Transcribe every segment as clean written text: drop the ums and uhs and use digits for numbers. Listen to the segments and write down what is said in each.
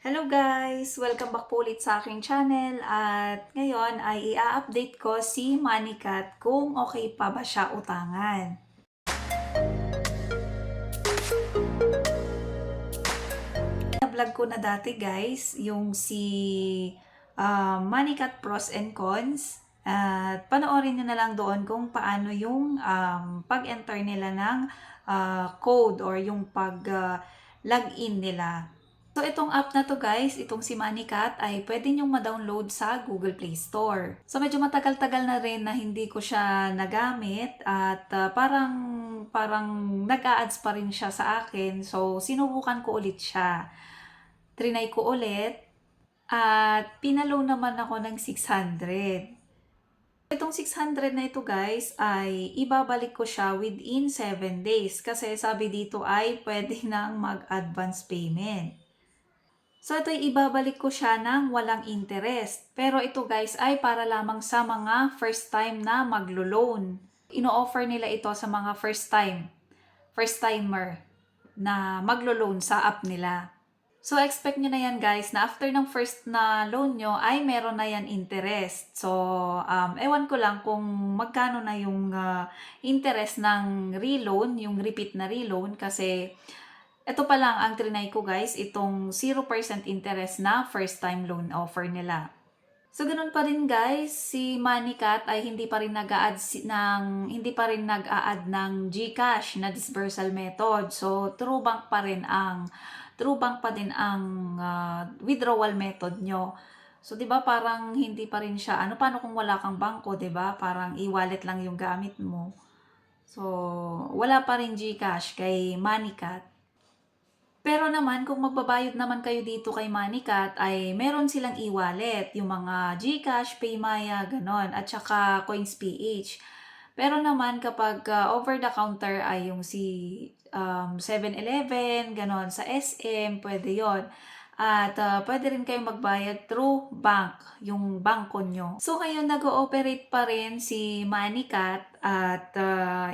Hello guys! Welcome back po ulit sa aking channel at ngayon ay i-update ko si Manicat kung okay pa ba siya utangan. Na-vlog ko na dati guys yung si Manicat Pros and Cons at panoorin nyo na lang doon kung paano yung pag-enter nila ng code or yung pag-login nila. So, itong app na to guys, itong si Manicat ay pwede nyong ma-download sa Google Play Store. So, medyo matagal-tagal na rin na hindi ko siya nagamit at parang nag-a-ads pa rin siya sa akin. So, sinubukan ko ulit siya. Trinay ko ulit at pinaloan naman ako ng 600. Itong 600 na ito guys ay ibabalik ko siya within 7 days kasi sabi dito ay pwede nang mag-advance payment. So, ito ay ibabalik ko siya ng walang interest. Pero ito guys ay para lamang sa mga first time na maglo-loan. Ino-offer nila ito sa mga first timer na maglo-loan sa app nila. So, expect nyo na yan guys na after ng first na loan nyo ay meron na yan interest. So, ewan ko lang kung magkano na yung interest ng reloan, yung repeat na reloan kasi ito pa lang ang trinay ko guys, itong 0% interest na first time loan offer nila. So ganun pa rin guys, si Manicat ay hindi pa rin nag-a-add ng GCash na disbursal method. So true bank pa din ang withdrawal method nyo. So 'di ba parang hindi pa rin siya paano kung wala kang bangko, 'di ba? Parang e-wallet lang yung gamit mo. So wala pa rin GCash kay Manicat. Pero naman, kung magbabayad naman kayo dito kay Manicat, ay meron silang e-wallet, yung mga GCash, Paymaya, ganon, at saka CoinsPH. Pero naman, kapag over the counter ay yung si 7-Eleven, ganon, sa SM, pwede yon. At pwede rin kayo magbayad through bank, yung bangko nyo. So ngayon, nag-ooperate pa rin si Manicat at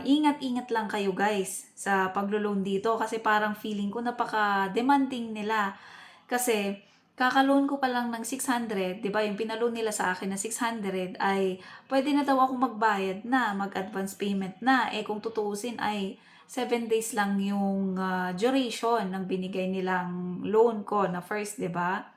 ingat-ingat lang kayo guys sa paglo-loan dito kasi parang feeling ko napaka-demanding nila. Kasi kaka-loan ko pa lang ng 600, 'di ba? Yung pinaloan nila sa akin na 600 ay pwede na daw ako magbayad na, mag-advance payment na. Eh kung tutuusin ay 7 days lang yung duration ng binigay nilang loan ko na first, 'di ba?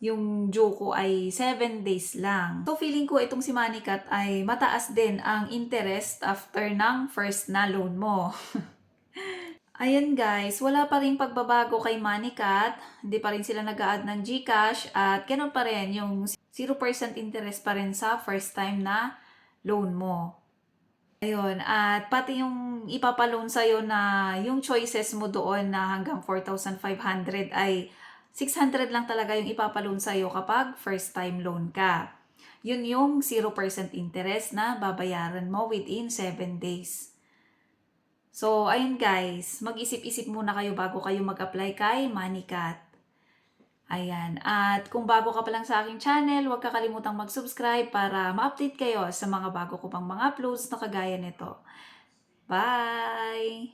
Yung due ko ay 7 days lang. So, feeling ko itong si Manicat ay mataas din ang interest after ng first na loan mo. Ayan guys, wala pa rin pagbabago kay Manicat. Hindi pa rin sila nag-a-add ng GCash at ganun pa rin yung 0% interest pa rin sa first time na loan mo. Ayun, at pati yung ipapaloan sa'yo na yung choices mo doon na hanggang 4,500 ay 600 lang talaga yung ipapaloan sa'yo kapag first time loan ka. Yun yung 0% interest na babayaran mo within 7 days. So, ayun guys, mag-isip-isip muna kayo bago kayo mag-apply kay Manicat. Ayan. At kung bago ka pa lang sa aking channel, huwag kakalimutang mag-subscribe para ma-update kayo sa mga bago ko pang mga uploads na kagaya nito. Bye!